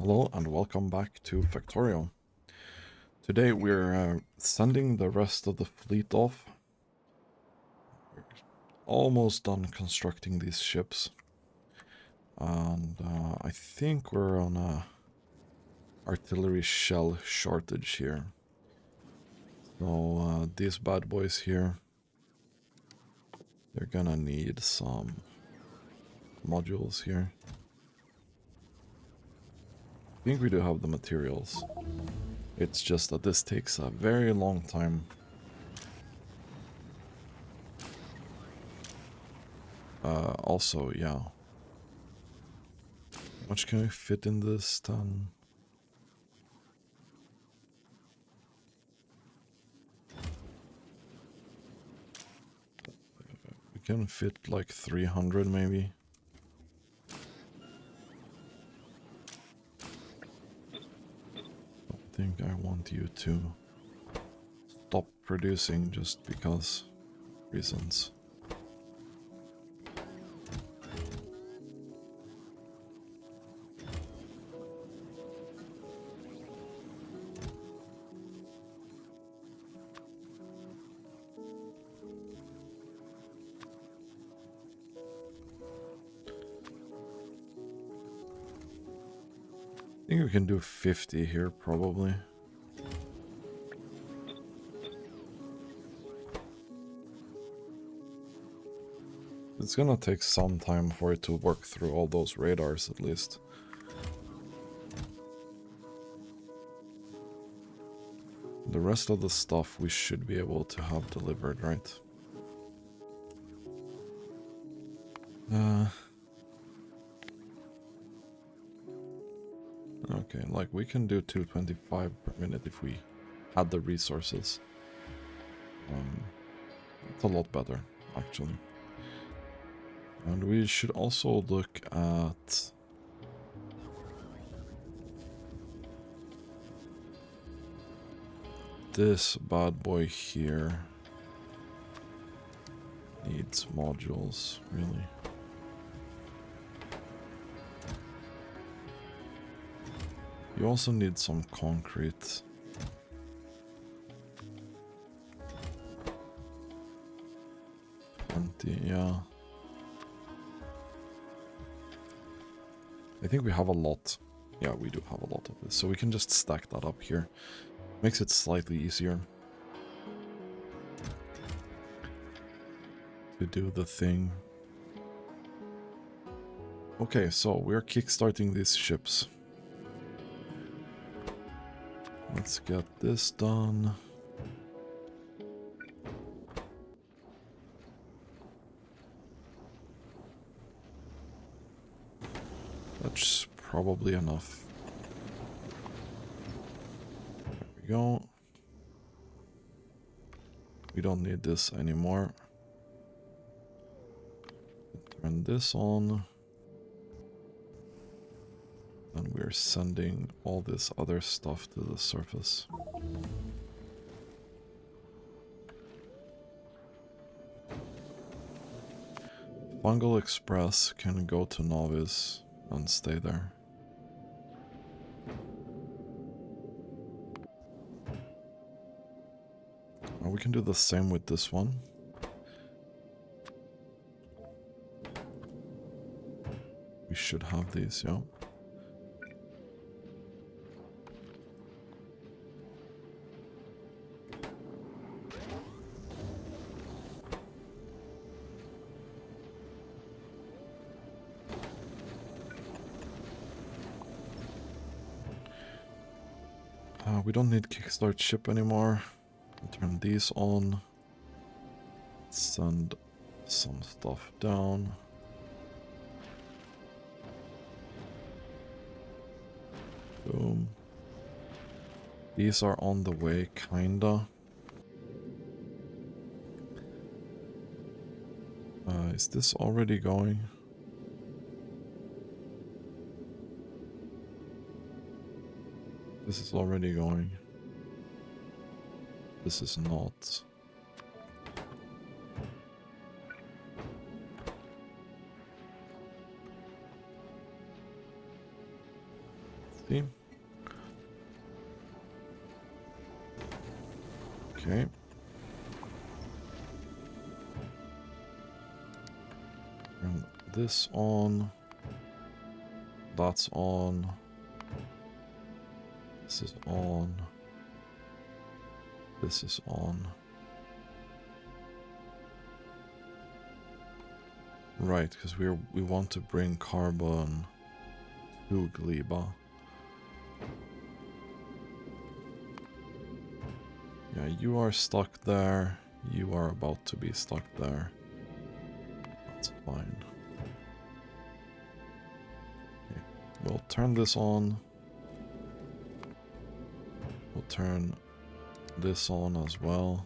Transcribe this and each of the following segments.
Hello and welcome back to Factorio. Today we're sending the rest of the fleet off. We're almost done constructing these ships. And I think we're on a artillery shell shortage here. So these bad boys here, they're gonna need some modules here. I think we do have the materials. It's just that this takes a very long time. Also, yeah. How much can we fit in this ton? We can fit like 300 maybe. I think I want you to stop producing just because reasons. I think we can do 50 here probably. It's gonna take some time for it to work through all those radars at least. The rest of the stuff we should be able to have delivered, right? Okay, like we can do 225 per minute if we had the resources. It's a lot better, actually. And we should also look at this bad boy here. Needs modules, really. You also need some concrete. Yeah. I think we have a lot. Yeah, we do have a lot of this. So we can just stack that up here. Makes it slightly easier to do the thing. Okay, so we're kickstarting these ships. Let's get this done. That's probably enough. There we go. We don't need this anymore. Turn this on. And we're sending all this other stuff to the surface. Fungal Express can go to Novice and stay there. We can do the same with this one. We should have these, yeah. We don't need kickstart ship anymore. I'll turn these on. Send some stuff down. Boom. These are on the way, kinda. Is this already going? This is already going. This is not. See? Okay. Turn this on. That's on. This is on. This is on. Right, because we want to bring carbon to Gleba. Yeah, you are stuck there. You are about to be stuck there. That's fine. Okay. We'll turn this on. We'll turn this on as well.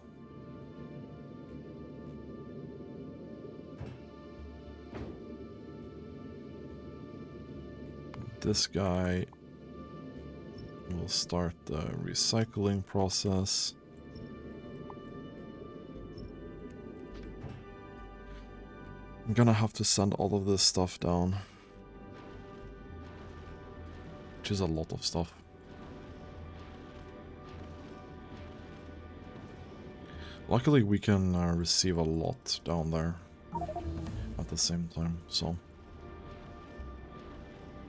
This guy will start the recycling process. I'm gonna have to send all of this stuff down, which is a lot of stuff. Luckily we can receive a lot down there at the same time, so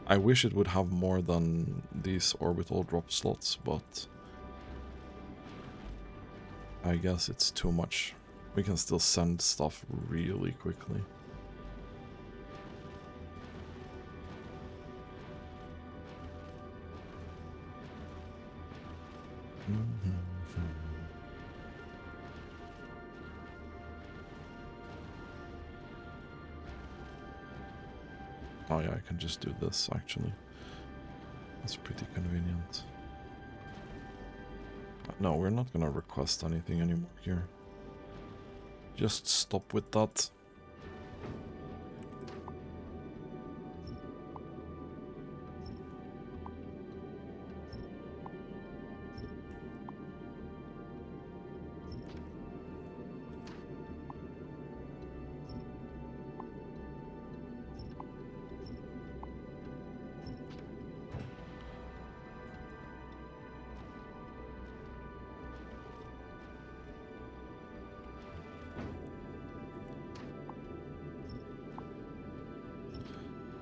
I wish it would have more than these orbital drop slots, but I guess it's too much. We can still send stuff really quickly. Oh yeah, I can just do this actually. That's pretty convenient. No, we're not gonna request anything anymore here. Just stop with that.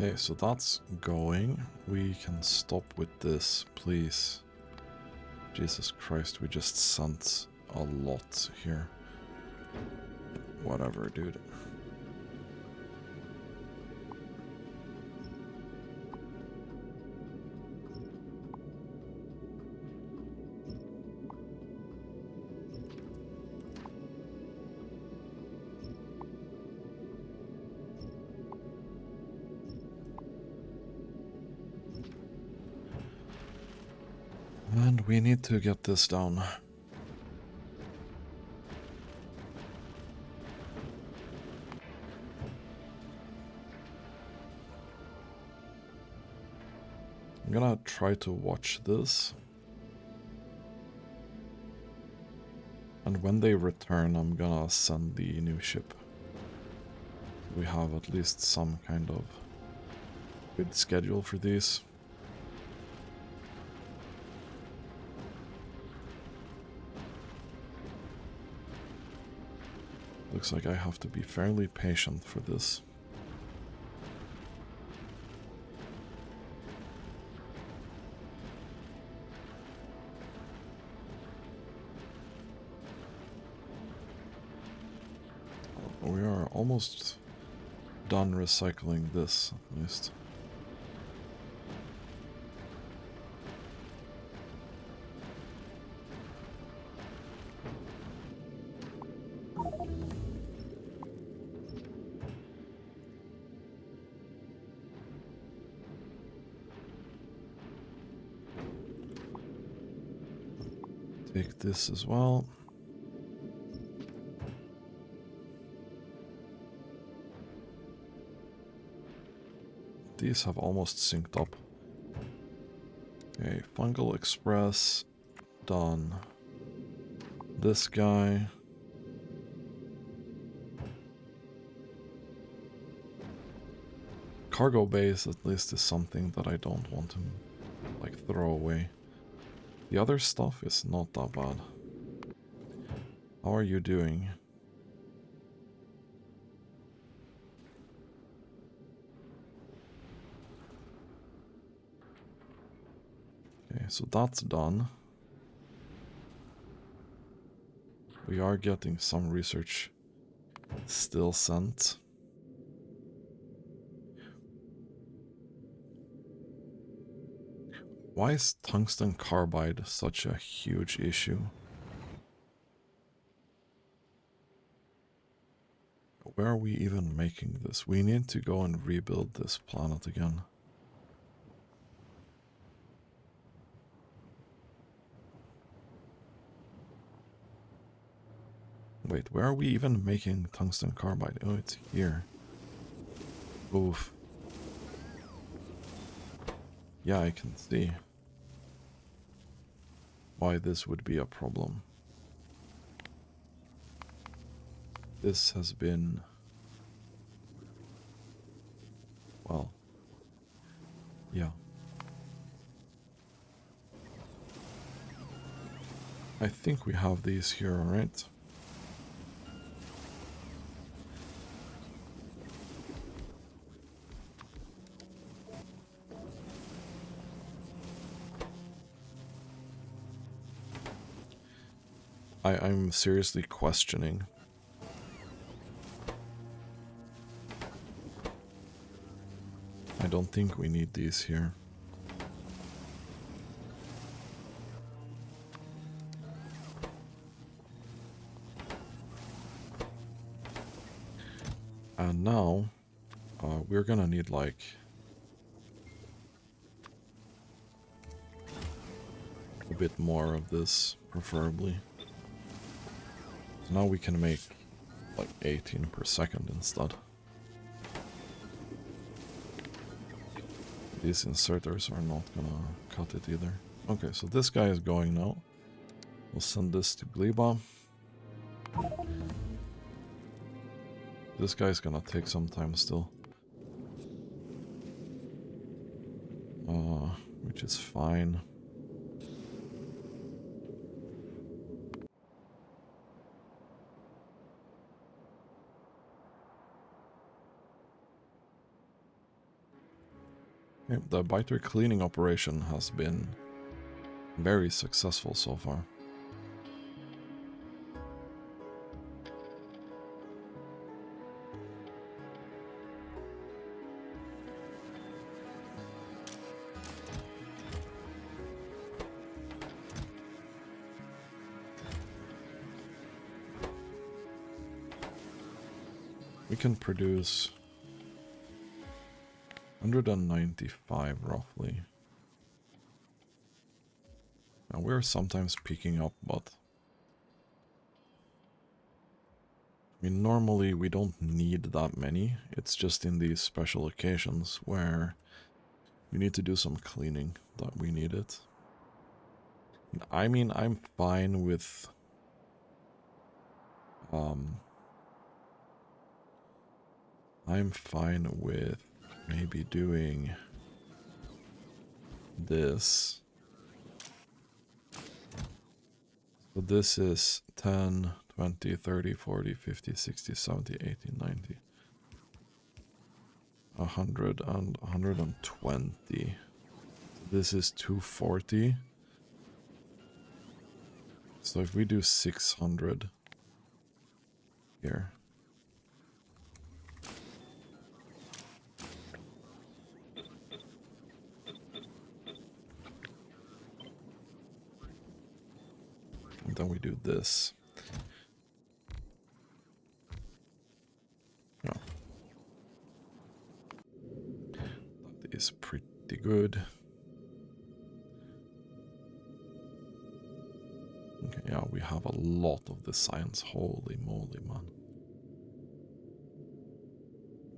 Okay, so that's going. We can stop with this, please. Jesus Christ, we just sent a lot here. Whatever, dude. And we need to get this down. I'm gonna try to watch this. And when they return, I'm gonna send the new ship. We have at least some kind of good schedule for these. Looks like I have to be fairly patient for this. We are almost done recycling this, at least. Take this as well. These have almost synced up. Okay, Fungal Express, done. This guy. Cargo base at least is something that I don't want to like throw away. The other stuff is not that bad. How are you doing? Okay, so that's done. We are getting some research still sent. Why is tungsten carbide such a huge issue? Where are we even making this? We need to go and rebuild this planet again. Wait, where are we even making tungsten carbide? Oh, it's here. Oof. Yeah, I can see why this would be a problem. This has been... well... yeah. I think we have these here, alright? I'm seriously questioning. I don't think we need these here. And now, we're gonna need like... a bit more of this, preferably. So now we can make like 18 per second instead. These inserters are not gonna cut it either. Okay, so this guy is going now. We'll send this to Gleba. This guy's gonna take some time still. Which is fine. Okay, the biter cleaning operation has been very successful so far. We can produce 195 roughly. Now we're sometimes peaking up, but I mean, normally we don't need that many. It's just in these special occasions where we need to do some cleaning that we need it. I mean, I'm fine with maybe doing this. So this is 10, 20, 30, 40, 50, 60, 70, 80, 90, 100 and 120. This is 240. So if we do 600 here. And then we do this. Yeah. That is pretty good. Okay, yeah, we have a lot of the science. Holy moly, man.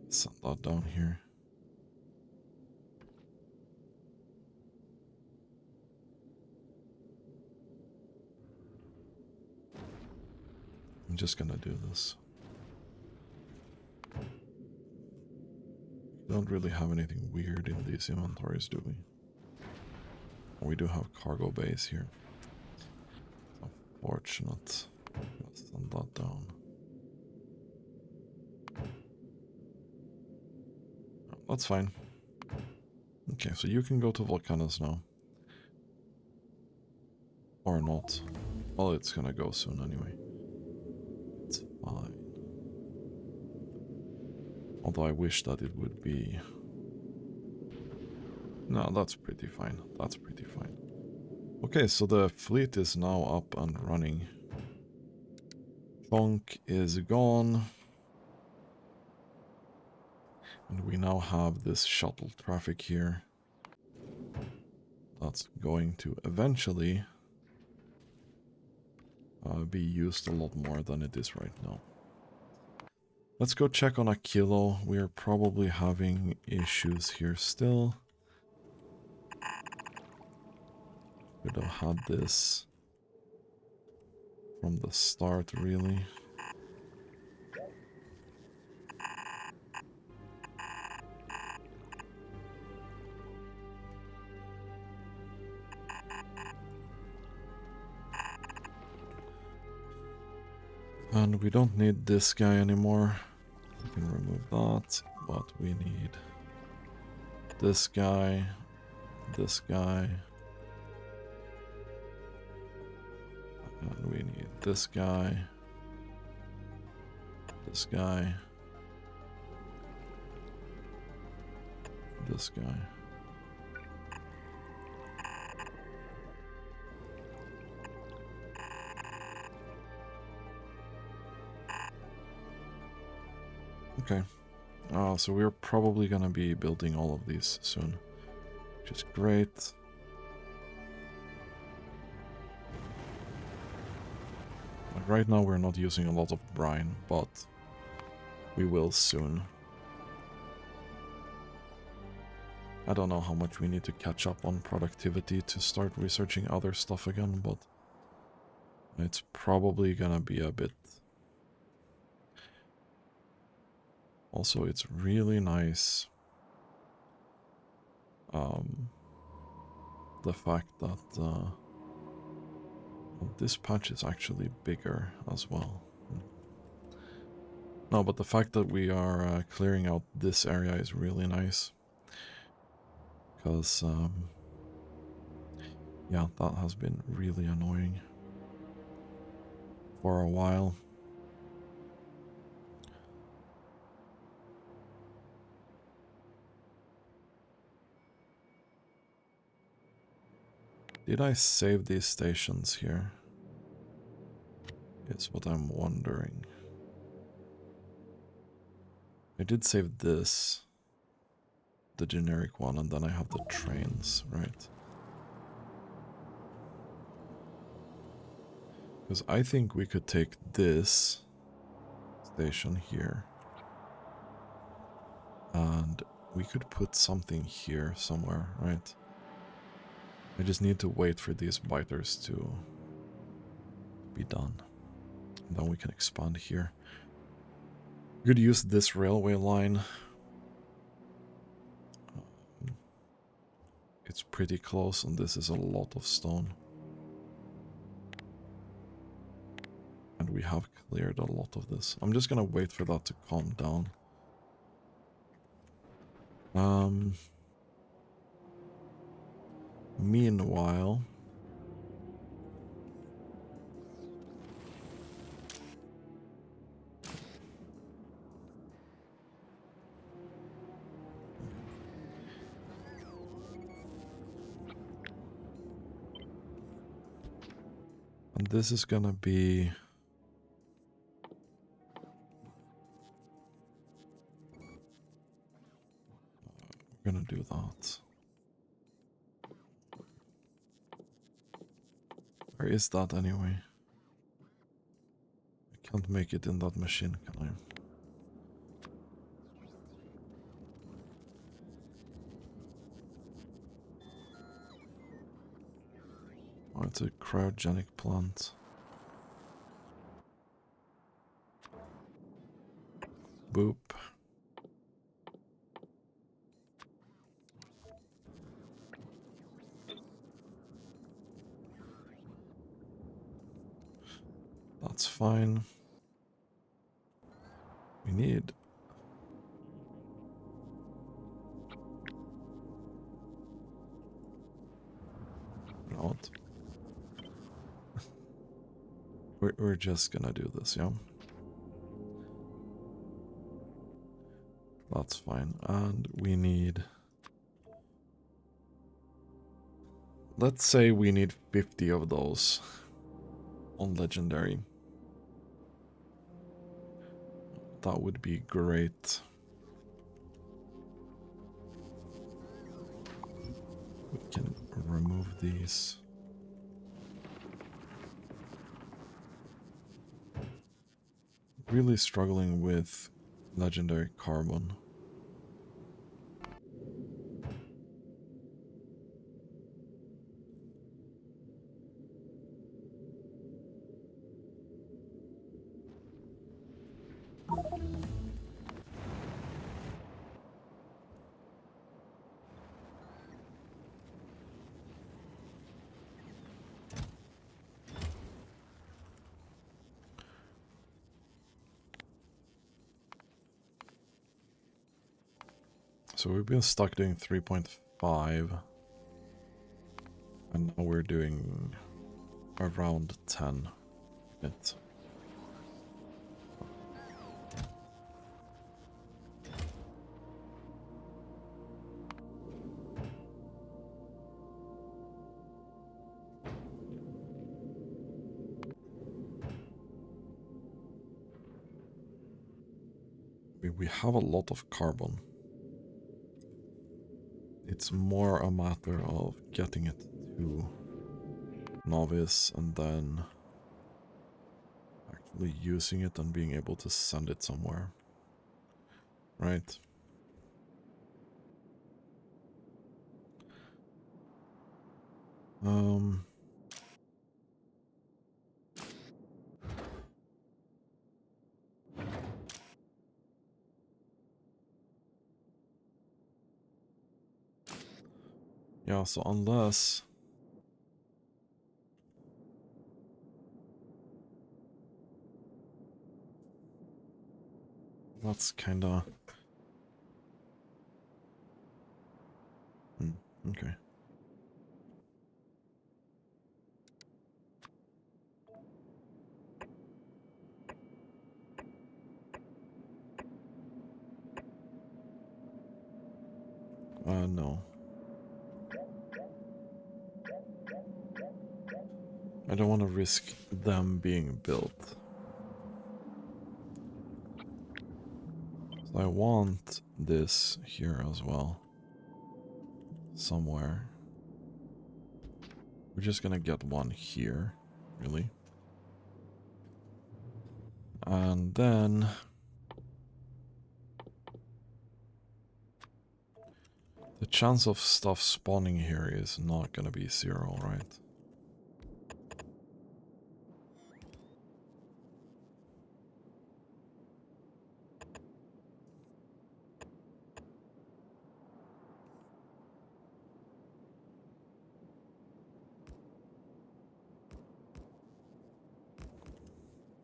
Set that down here. I'm just gonna do this. We don't really have anything weird in these inventories, do we? We do have cargo base here. Unfortunate. Let's send that down. That's fine. Okay, so you can go to Volcanus now. Or not. Well, it's gonna go soon anyway. It's fine. Although I wish that it would be... No, that's pretty fine. That's pretty fine. Okay, so the fleet is now up and running. Chonk is gone. And we now have this shuttle traffic here. That's going to eventually be used a lot more than it is right now. Let's go check on Aquilo. We are probably having issues here still. Could have had this from the start, really. And we don't need this guy anymore. We can remove that, but we need this guy, and we need this guy, this guy, this guy. Okay, so we're probably gonna be building all of these soon, which is great. Like right now we're not using a lot of brine, but we will soon. I don't know how much we need to catch up on productivity to start researching other stuff again, but it's probably gonna be a bit. Also, it's really nice the fact that this patch is actually bigger as well. No, but the fact that we are clearing out this area is really nice. Because, yeah, that has been really annoying for a while. Did I save these stations here? Is what I'm wondering. I did save this, the generic one, and then I have the trains, right? Because I think we could take this station here, and we could put something here somewhere, right? I just need to wait for these biters to be done. And then we can expand here. We could use this railway line. It's pretty close, and this is a lot of stone. And we have cleared a lot of this. I'm just gonna wait for that to calm down. Meanwhile, and this is gonna be we're gonna do that. Where is that anyway? I can't make it in that machine, can I? Oh, it's a cryogenic plant. Boop. That's fine. We need... You know what? We're just gonna do this, yeah? That's fine. And we need... Let's say we need 50 of those on legendary. That would be great. We can remove these. Really struggling with legendary carbon. So we've been stuck doing 3.5, and now we're doing around 10. We have a lot of carbon. It's more a matter of getting it to novice and then actually using it and being able to send it somewhere. Right? Yeah, so unless... That's kinda... okay. No. I don't want to risk them being built. So I want this here as well. Somewhere. We're just gonna get one here, really. And then... the chance of stuff spawning here is not gonna be 0, right?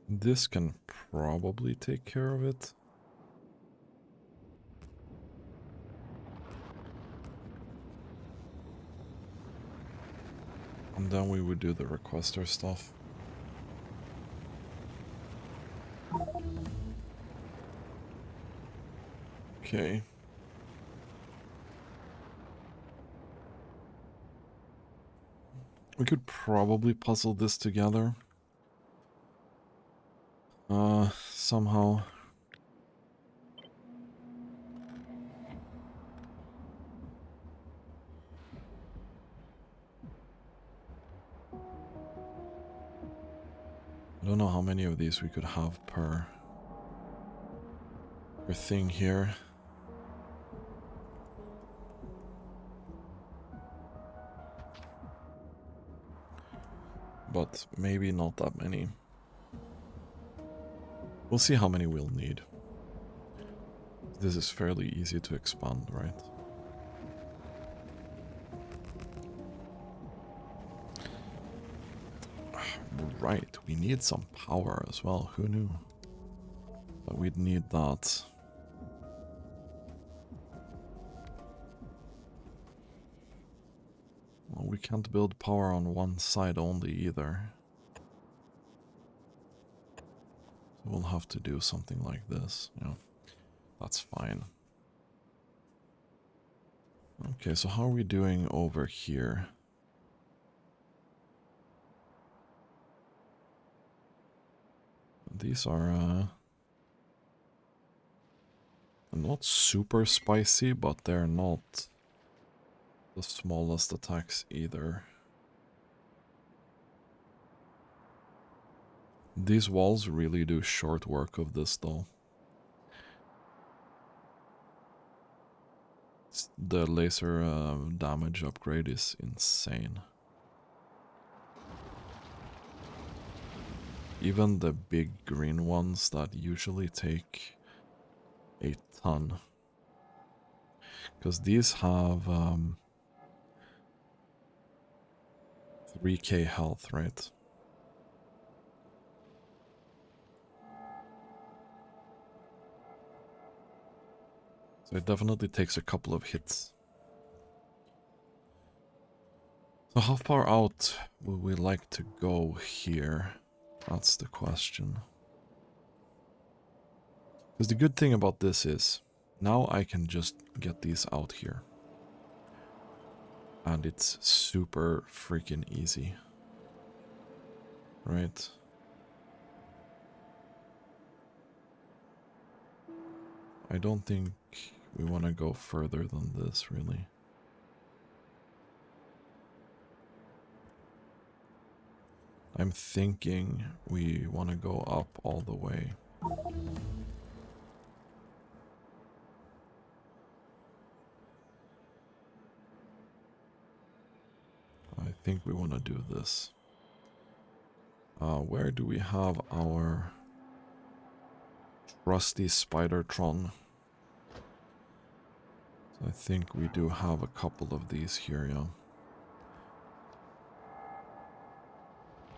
This can probably take care of it. And then we would do the requester stuff. Okay. We could probably puzzle this together. Somehow. I don't know how many of these we could have per thing here. But maybe not that many. We'll see how many we'll need. This is fairly easy to expand, right? right, we need some power as well. Who knew that we'd need that? Well, we can't build power on one side only either. So we'll have to do something like this. Yeah, that's fine. Okay, so how are we doing over here? These are not super spicy, but they're not the smallest attacks either. These walls really do short work of this though. The laser damage upgrade is insane. Even the big green ones that usually take a ton. Because these have 3k health, right? So it definitely takes a couple of hits. So how far out would we like to go here? That's the question. Because the good thing about this is, now I can just get these out here. And it's super freaking easy. Right? I don't think we want to go further than this, really. I'm thinking we want to go up all the way. I think we want to do this. Where do we have our trusty Spidertron? So I think we do have a couple of these here, yeah.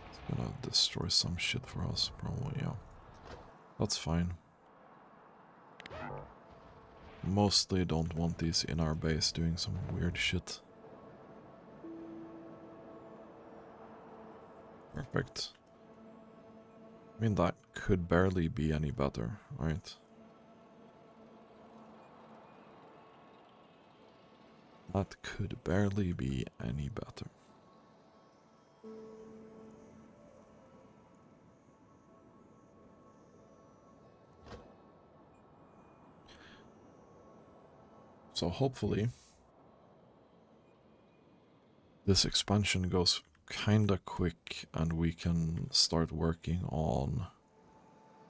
It's gonna destroy some shit for us, probably, yeah. That's fine. Mostly don't want these in our base doing some weird shit. Perfect. I mean, that could barely be any better, right? That could barely be any better. So hopefully this expansion goes kinda quick and we can start working on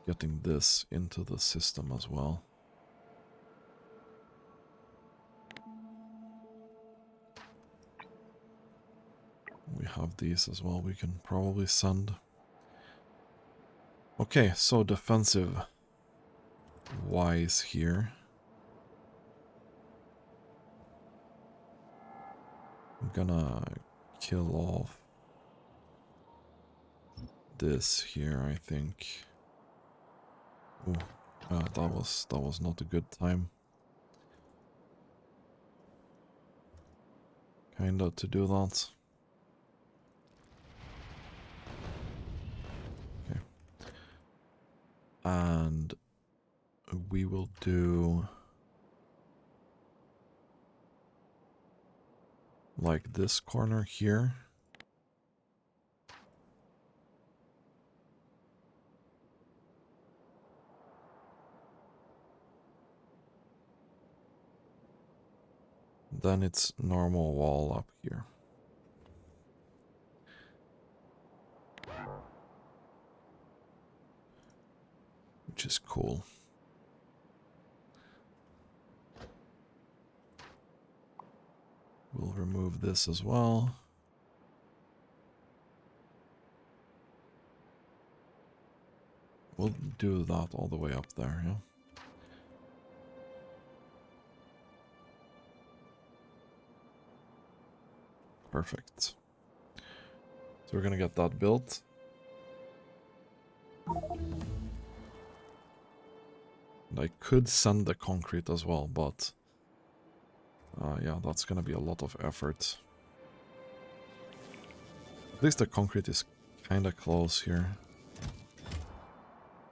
getting this into the system as well. We have these as well we can probably send. Okay, so defensive wise here. I'm gonna kill off this here, I think. Ooh, that was not a good time. Kinda to do that. Okay. And we will do like this corner here. Then it's normal wall up here. Which is cool. We'll remove this as well. We'll do that all the way up there, yeah. Perfect. So we're gonna get that built. And I could send the concrete as well, but yeah, that's gonna be a lot of effort. At least the concrete is kinda close here,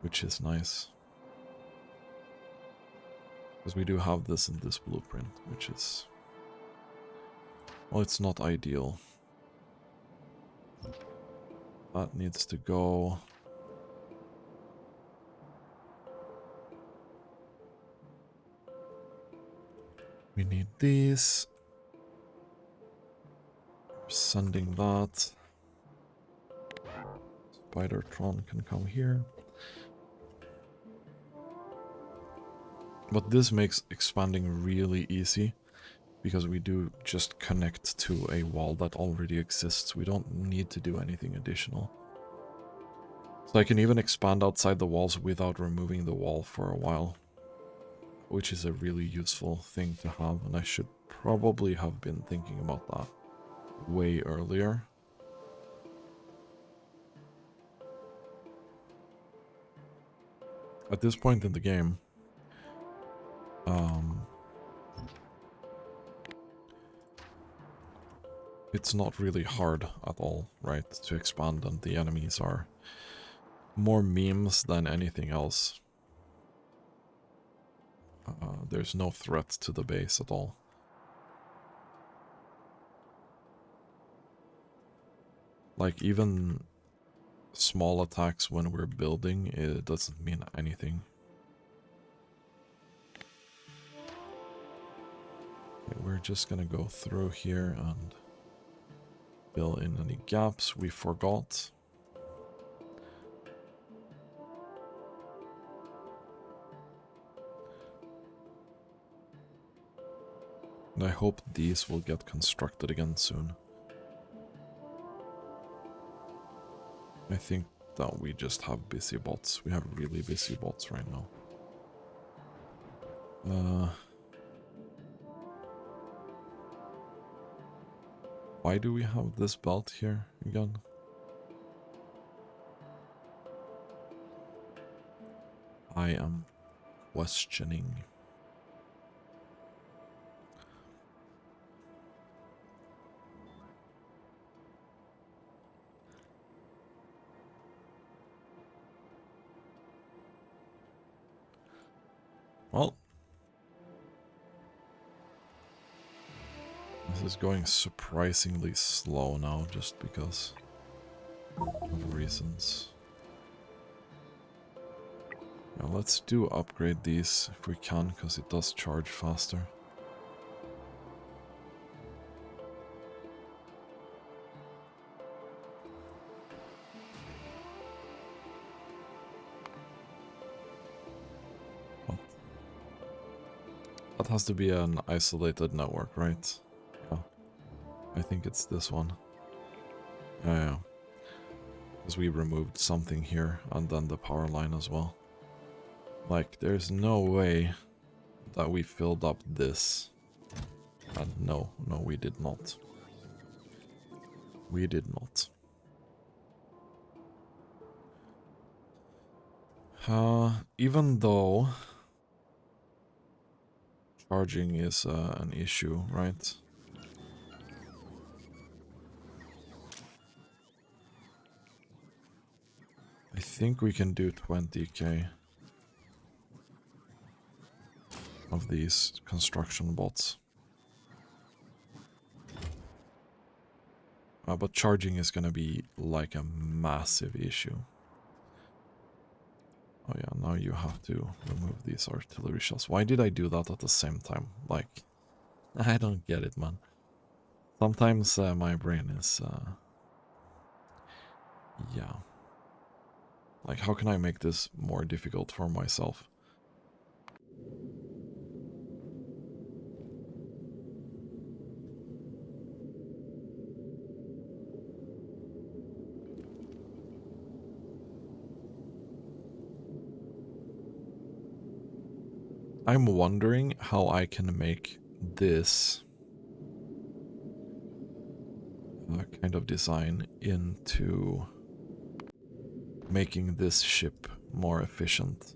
which is nice. Because we do have this in this blueprint, which is... well, it's not ideal. That needs to go. We need these. Sending that. Spidertron can come here. But this makes expanding really easy, because we do just connect to a wall that already exists. We don't need to do anything additional. So I can even expand outside the walls without removing the wall for a while, which is a really useful thing to have, and I should probably have been thinking about that way earlier. At this point in the game, it's not really hard at all, right, to expand, and the enemies are more memes than anything else. There's no threat to the base at all. Like, even small attacks when we're building, it doesn't mean anything. Okay, we're just gonna go through here and fill in any gaps we forgot. And I hope these will get constructed again soon. I think that we just have busy bots. We have really busy bots right now. Why do we have this belt here again? I am questioning. Well, this is going surprisingly slow now, just because of reasons. Now let's do upgrade these if we can, because it does charge faster. What? That has to be an isolated network, right? Yeah. I think it's this one. Yeah. Because we removed something here, and then the power line as well. Like, there's no way that we filled up this. And no, we did not. We did not. Even though charging is an issue, right? I think we can do 20k of these construction bots. But charging is gonna be like a massive issue. Oh yeah, now you have to remove these artillery shells. Why did I do that at the same time? Like, I don't get it, man. Sometimes my brain is... yeah. Like, how can I make this more difficult for myself? I'm wondering how I can make this kind of design into making this ship more efficient.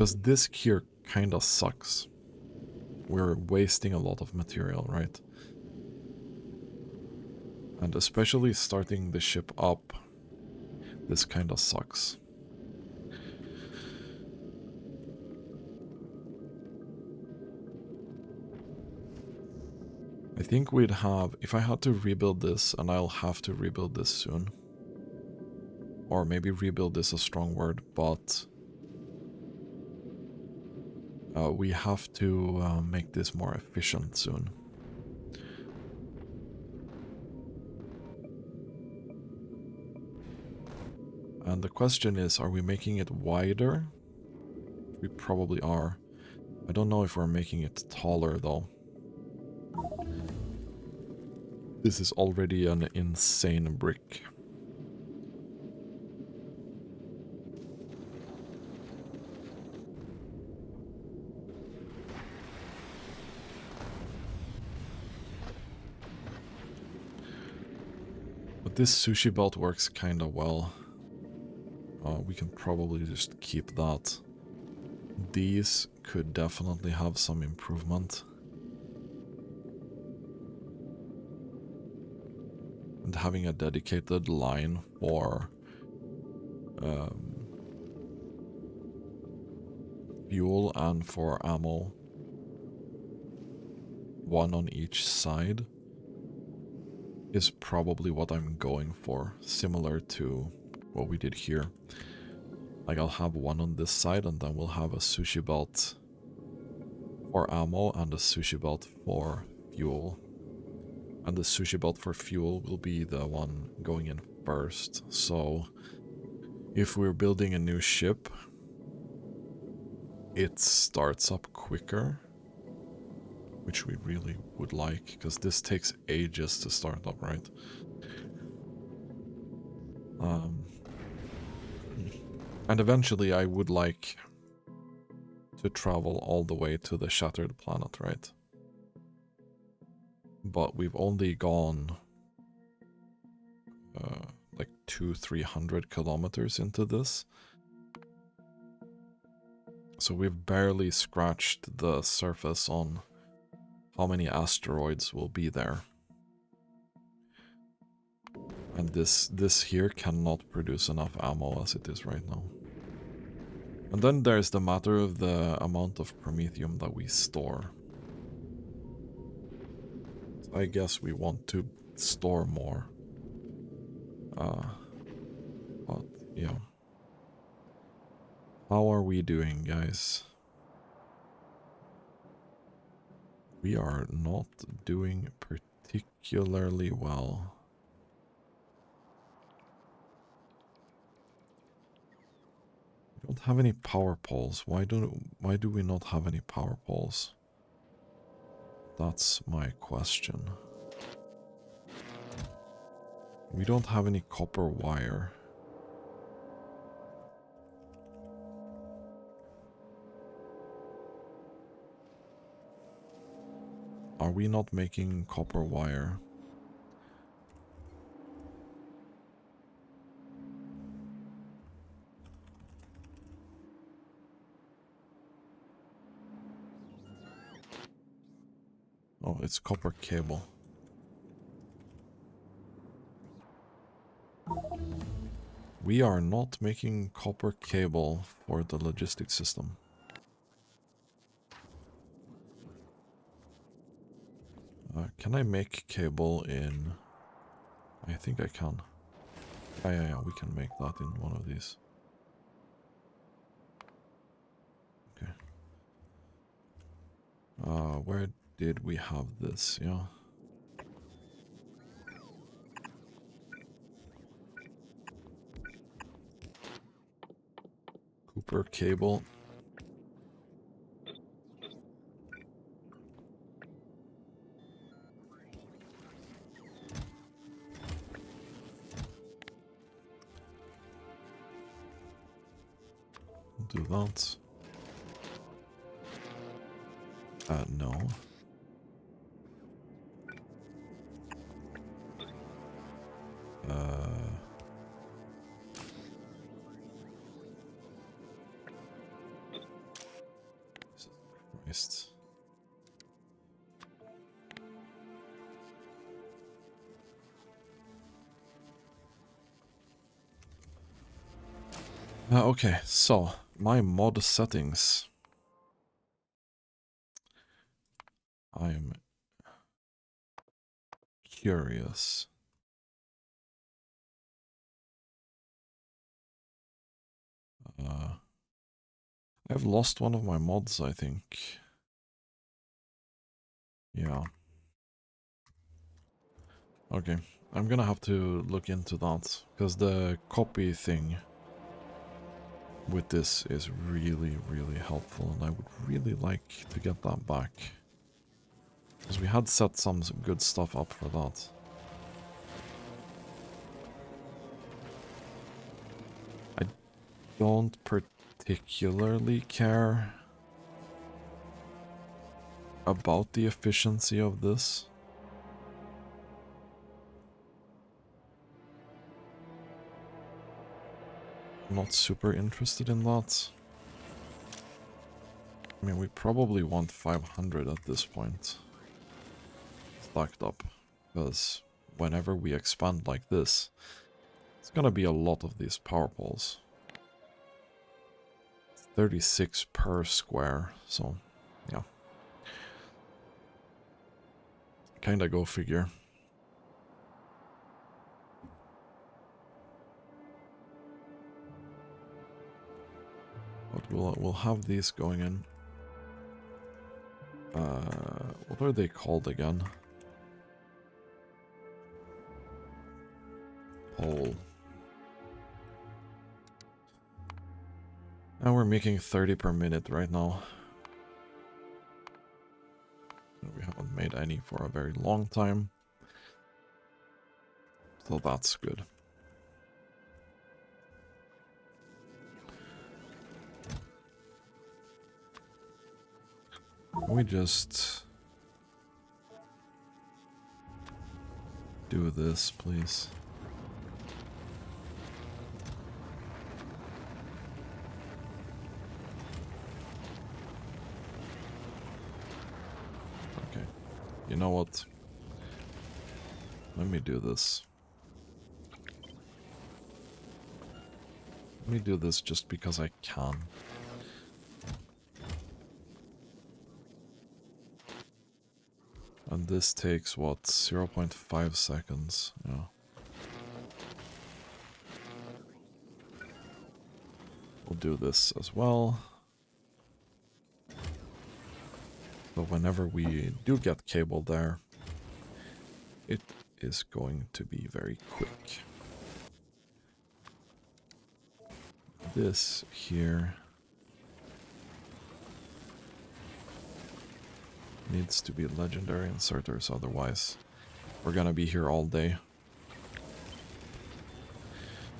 Because this here kinda sucks. We're wasting a lot of material, right? And especially starting the ship up, this kinda sucks. I think we'd have, if I had to rebuild this, and I'll have to rebuild this soon, or maybe rebuild is a strong word, but we have to make this more efficient soon. And the question is, are we making it wider? We probably are. I don't know if we're making it taller though. This is already an insane brick. But this sushi belt works kinda well. We can probably just keep that. These could definitely have some improvement. And having a dedicated line for fuel and for ammo, one on each side, is probably what I'm going for, similar to what we did here. Like, I'll have one on this side, and then we'll have a sushi belt for ammo and a sushi belt for fuel. And the sushi belt for fuel will be the one going in first. So if we're building a new ship, it starts up quicker, which we really would like, because this takes ages to start up, right? And eventually I would like to travel all the way to the shattered planet, right? But we've only gone like 200-300 kilometers into this. So we've barely scratched the surface on how many asteroids will be there. And this here cannot produce enough ammo as it is right now. And then there's the matter of the amount of promethium that we store. So I guess we want to store more. But yeah. How are we doing, guys? We are not doing particularly well. We don't have any power poles. Why do we not have any power poles? That's my question. We don't have any copper wire. Are we not making copper wire? Oh, it's copper cable. We are not making copper cable for the logistic system. Can I make cable in... I think I can. Yeah, we can make that in one of these. Okay. Where did we have this? Yeah. Cooper cable. Do that. No. Christ. Okay, so my mod settings. I'm curious. I've lost one of my mods, I think. Yeah. Okay, I'm gonna have to look into that, because the copy thing with this is really, really helpful, and I would really like to get that back. Because we had set some good stuff up for that. I don't particularly care about the efficiency of this. I'm not super interested in that. I mean, we probably want 500 at this point. Stacked up. Because whenever we expand like this, it's gonna be a lot of these power poles. 36 per square, so yeah. Kinda go figure. But we'll have these going in. What are they called again? Pole. And we're making 30 per minute right now. We haven't made any for a very long time. So that's good. Can we just do this, please? Okay. You know what? Let me do this. Let me do this just because I can. And this takes, what, 0.5 seconds? Yeah. We'll do this as well. So whenever we do get cable there, it is going to be very quick. This here needs to be legendary inserters, otherwise we're gonna be here all day.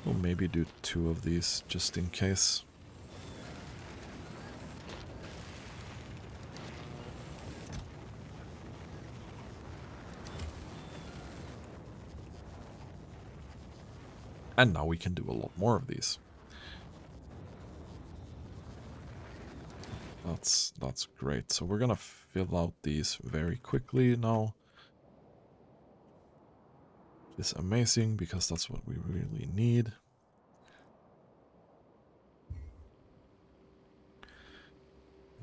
We'll maybe do 2 of these just in case. And now we can do a lot more of these. That's great. So we're gonna fill out these very quickly now. It's amazing because that's what we really need.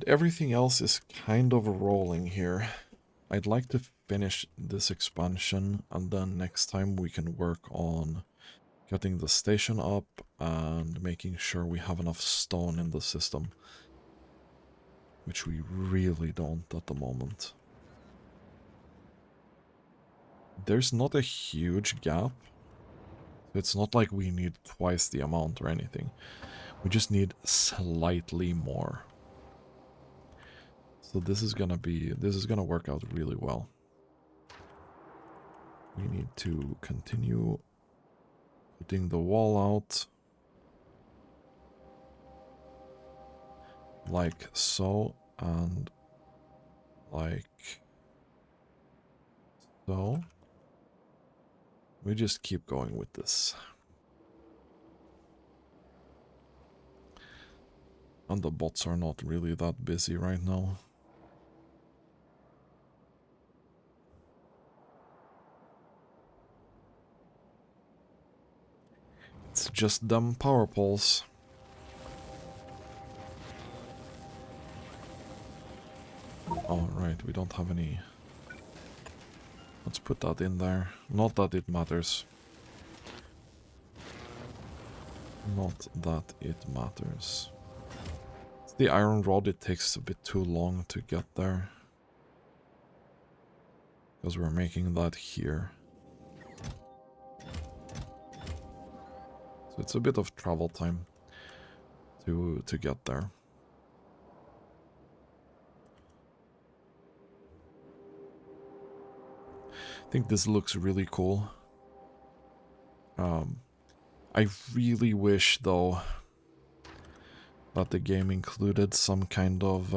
Everything else is kind of rolling here. I'd like to finish this expansion, and then next time we can work on getting the station up and making sure we have enough stone in the system, which we really don't at the moment. There's not a huge gap. It's not like we need twice the amount or anything. We just need slightly more. So this is gonna work out really well. We need to continue putting the wall out. Like so, and like so. We just keep going with this. And the bots are not really that busy right now. it's just them power poles. Oh, right, we don't have any. Let's put that in there. Not that it matters. Not that it matters. It's the iron rod, it takes a bit too long to get there. Because we're making that here. So it's a bit of travel time to get there. I think this looks really cool. I really wish, though, that the game included some kind of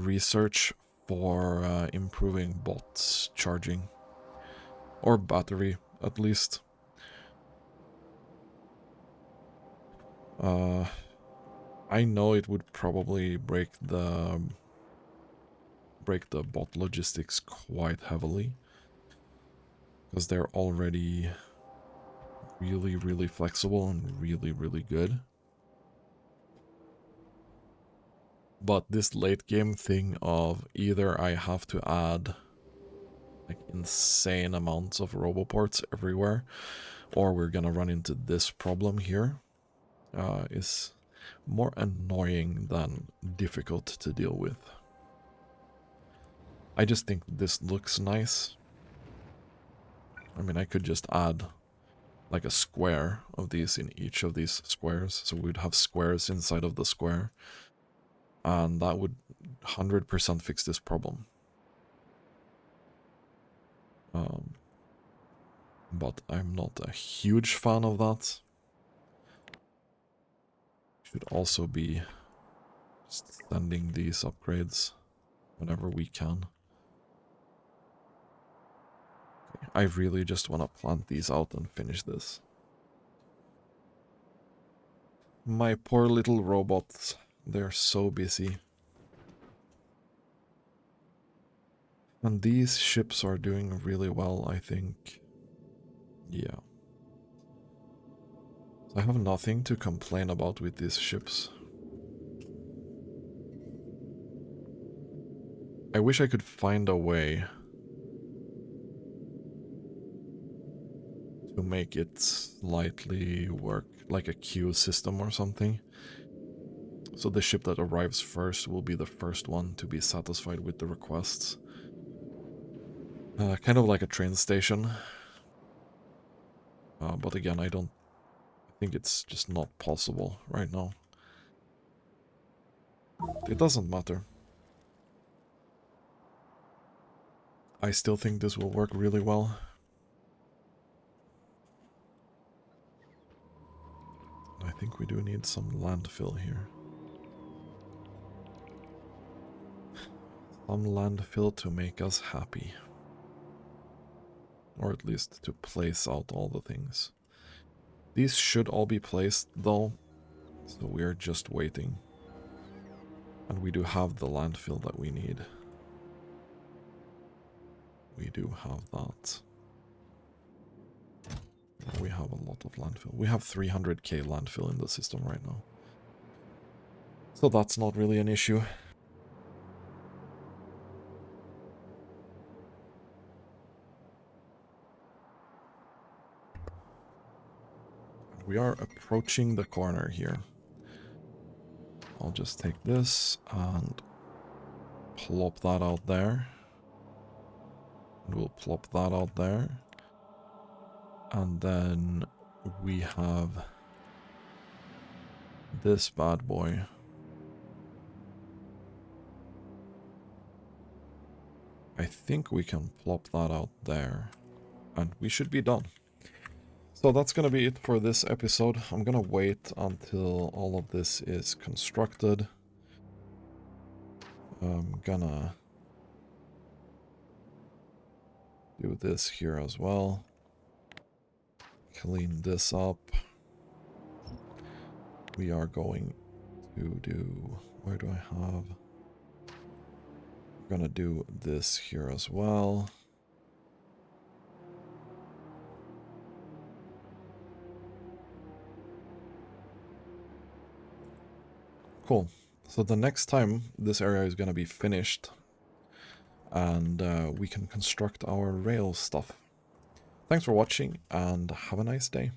research for improving bots charging, or battery at least. I know it would probably break the bot logistics quite heavily, because they're already really flexible and really good. But this late game thing of either I have to add like insane amounts of roboports everywhere, or we're gonna run into this problem here, is more annoying than difficult to deal with. I just think this looks nice. I mean, I could just add like a square of these in each of these squares, so we'd have squares inside of the square, and that would 100% fix this problem. But I'm not a huge fan of that. Should also be just sending these upgrades whenever we can. Okay, I really just want to plant these out and finish this. My poor little robots, they're so busy. And these ships are doing really well, I think. Yeah. I have nothing to complain about with these ships. I wish I could find a way to make it slightly work like a queue system or something. So the ship that arrives first will be the first one to be satisfied with the requests. Kind of like a train station. But again, I think it's just not possible right now. It doesn't matter. I still think this will work really well. I think we do need some landfill here. Some landfill to make us happy. Or at least to place out all the things. These should all be placed though, so we're just waiting. And we do have the landfill that we need. We do have that. We have a lot of landfill. We have 300k landfill in the system right now. So that's not really an issue. We are approaching the corner here. I'll just take this and plop that out there. And we'll plop that out there. And then we have this bad boy. I think we can plop that out there. And we should be done. So that's gonna be it for this episode. I'm gonna wait until all of this is constructed. I'm gonna do this here as well. Clean this up. We are going to do... Where do I have? I'm gonna do this here as well. Cool. So the next time this area is going to be finished and we can construct our rail stuff. Thanks for watching and have a nice day.